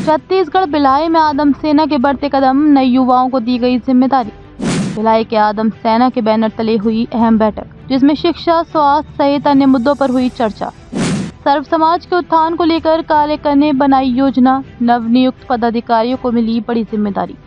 छत्तीसगढ़ भिलाई में आदम सेना के बढ़ते कदम, नए युवाओं को दी गई जिम्मेदारी। भिलाई के आदम सेना के बैनर तले हुई अहम बैठक, जिसमें शिक्षा, स्वास्थ्य सहित अन्य मुद्दों पर हुई चर्चा। सर्व समाज के उत्थान को लेकर कार्य करने बनाई योजना, नवनियुक्त पदाधिकारियों को मिली बड़ी जिम्मेदारी।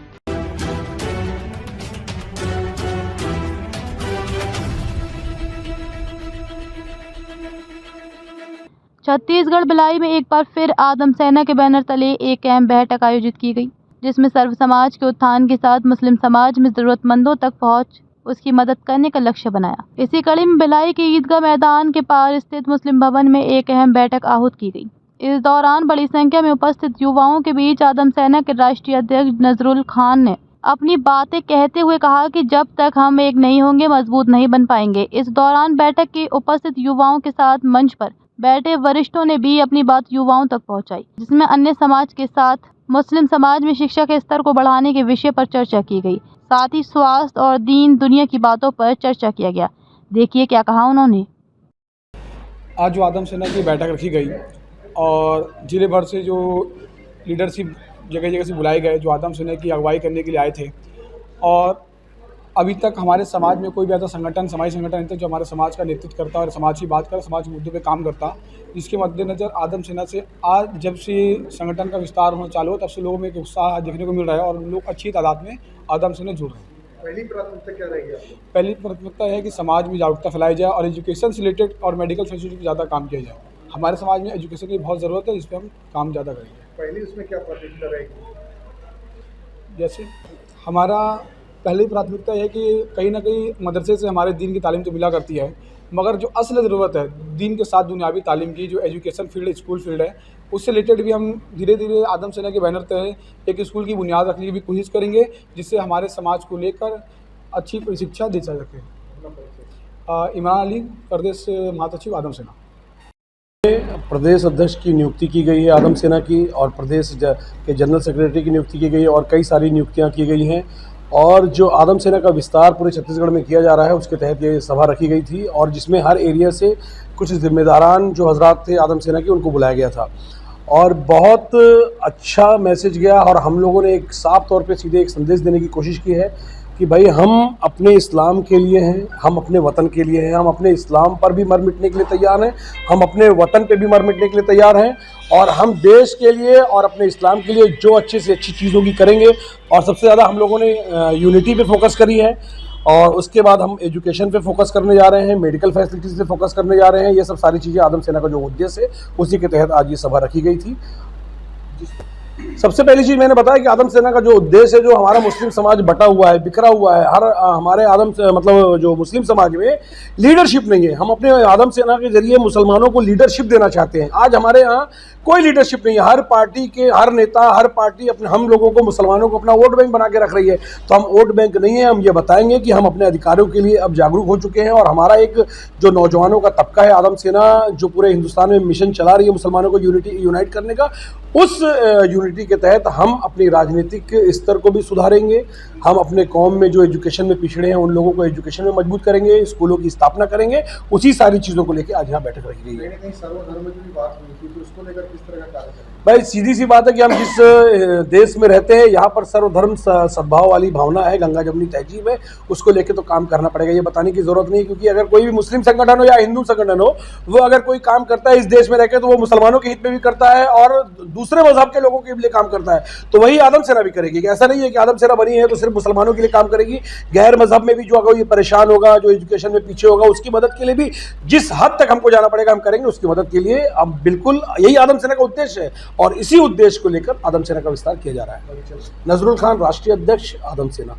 छत्तीसगढ़ भिलाई में एक बार फिर आदम सेना के बैनर तले एक अहम बैठक आयोजित की गई, जिसमें सर्व समाज के उत्थान के साथ मुस्लिम समाज में जरूरतमंदों तक पहुंच, उसकी मदद करने का लक्ष्य बनाया। इसी कड़ी में भिलाई के ईदगाह मैदान के पार स्थित मुस्लिम भवन में एक अहम बैठक आहूत की गई। इस दौरान बड़ी संख्या में उपस्थित युवाओं के बीच आदम सेना के राष्ट्रीय अध्यक्ष नजरुल खान ने अपनी बातें कहते हुए कहा कि जब तक हम एक नहीं होंगे, मजबूत नहीं बन पाएंगे। इस दौरान बैठक के उपस्थित युवाओं के साथ मंच पर बैठे वरिष्ठों ने भी अपनी बात युवाओं तक पहुंचाई, जिसमें अन्य समाज के साथ मुस्लिम समाज में शिक्षा के स्तर को बढ़ाने के विषय पर चर्चा की गई। साथ ही स्वास्थ्य और दीन दुनिया की बातों पर चर्चा किया गया। देखिए क्या कहा उन्होंने। आज जो आदम सेना की बैठक रखी गई और जिले भर से जो लीडरशिप जगह जगह से बुलाए गए, जो आदम सेना की अगुवाई करने के लिए आए थे, और अभी तक हमारे समाज में कोई भी ऐसा संगठन, समाजी संगठन नहीं था जो हमारे समाज का नेतृत्व करता और समाज की बात कर, समाज के मुद्दों पे काम करता। जिसके मद्देनज़र आदम सेना से आज जब से संगठन का विस्तार होना चालू हो, तब से लोगों में एक उत्साह देखने को मिल रहा है और लोग अच्छी तादाद में आदम सेना जुड़ रहे हैं। पहली प्राथमिकता क्या रहेगी आपकी? पहली प्राथमिकता है कि समाज में जागरूकता फैलाई जाए और एजुकेशन से रिलेटेड और मेडिकल फैसिलिटी पर ज़्यादा काम किया जाए। हमारे समाज में एजुकेशन की बहुत ज़रूरत है, इस पर हम काम ज़्यादा करेंगे। पहली उसमें क्या प्राथमिकता रहेगी? जैसे हमारा पहली प्राथमिकता है कि कहीं ना कहीं मदरसे से हमारे दीन की तालीम तो मिला करती है, मगर जो असल ज़रूरत है दीन के साथ दुनियावी तालीम की, जो एजुकेशन फील्ड, स्कूल फील्ड है, उससे रिलेटेड भी हम धीरे धीरे आदम सेना के बैनर तहत एक स्कूल की बुनियाद रखने की भी कोशिश करेंगे, जिससे हमारे समाज को लेकर अच्छी शिक्षा दी जा सके। इमरान अली, प्रदेश महासचिव आदम सेना। प्रदेश अध्यक्ष की नियुक्ति की गई है आदम सेना की, और प्रदेश के जनरल सेक्रेटरी की नियुक्ति की गई है, और कई सारी नियुक्तियां की गई हैं। और जो आदम सेना का विस्तार पूरे छत्तीसगढ़ में किया जा रहा है, उसके तहत ये सभा रखी गई थी, और जिसमें हर एरिया से कुछ जिम्मेदारान जो हजरात थे आदम सेना के, उनको बुलाया गया था। और बहुत अच्छा मैसेज गया, और हम लोगों ने एक साफ तौर पे सीधे एक संदेश देने की कोशिश की है कि भाई हम अपने इस्लाम के लिए हैं, हम अपने वतन के लिए हैं, हम अपने इस्लाम पर भी मर मिटने के लिए तैयार हैं, हम अपने वतन पे भी मर मिटने के लिए तैयार हैं, और हम देश के लिए और अपने इस्लाम के लिए जो अच्छी से अच्छी चीज़ होगी करेंगे। और सबसे ज़्यादा हम लोगों ने यूनिटी पे फोकस करी है, और उसके बाद हम एजुकेशन पे फोकस करने जा रहे हैं, मेडिकल फैसिलिटीज़ पे फोकस करने जा रहे हैं। ये सब सारी चीज़ें आदम सेना का जो उद्देश्य है, उसी के तहत आज ये सभा रखी गई थी। सबसे पहली चीज़ मैंने बताया कि आदम सेना का जो उद्देश्य है, जो हमारा मुस्लिम समाज बटा हुआ है, बिखरा हुआ है, हमारे आदम से मतलब जो मुस्लिम समाज में लीडरशिप नहीं है। हम अपने आदम सेना के जरिए मुसलमानों को लीडरशिप देना चाहते हैं। आज हमारे यहाँ कोई लीडरशिप नहीं है। हर पार्टी के हर नेता, हर पार्टी अपने हम लोगों को, मुसलमानों को अपना वोट बैंक बना के रख रही है। तो हम वोट बैंक नहीं है, हम ये बताएंगे कि हम अपने अधिकारों के लिए अब जागरूक हो चुके हैं, और हमारा एक जो नौजवानों का तबका है आदम सेना, जो पूरे हिंदुस्तान में मिशन चला रही है मुसलमानों को यूनाइट करने का, उस यूनिटी के तहत हम अपनी राजनीतिक स्तर को भी सुधारेंगे। हम अपने कौम में जो एजुकेशन में पिछड़े हैं, उन लोगों को एजुकेशन में मजबूत करेंगे, स्कूलों की स्थापना करेंगे। उसी सारी चीज़ों को लेकर आज यहाँ बैठक रखी गई है। कहीं सर्वधर्म की बात हुई थी, तो उसको लेकर किस तरह का कार्य करेंगे? भाई सीधी सी बात है कि हम जिस देश में रहते हैं, यहाँ पर सर्वधर्म सद्भाव वाली भावना है, गंगा जमनी तहजीब है, उसको लेके तो काम करना पड़ेगा। ये बताने की जरूरत नहीं, क्योंकि अगर कोई भी मुस्लिम संगठन हो या हिंदू संगठन हो, वो अगर कोई काम करता है इस देश में रहकर, तो वो मुसलमानों के हित में भी करता है और दूसरे मजहब के लोगों के लिए काम करता है। तो वही आदम सेना भी करेगी। ऐसा नहीं है कि आदम सेना बनी है तो सिर्फ मुसलमानों के लिए काम करेगी। गैर मजहब में भी जो अगर ये परेशान होगा, जो एजुकेशन में पीछे होगा, उसकी मदद के लिए भी जिस हद तक हमको जाना पड़ेगा हम करेंगे। उसकी मदद के लिए अब बिल्कुल यही आदम सेना का उद्देश्य है, और इसी उद्देश्य को लेकर आदम सेना का विस्तार किया जा रहा है। नजरुल खान, राष्ट्रीय अध्यक्ष आदम सेना।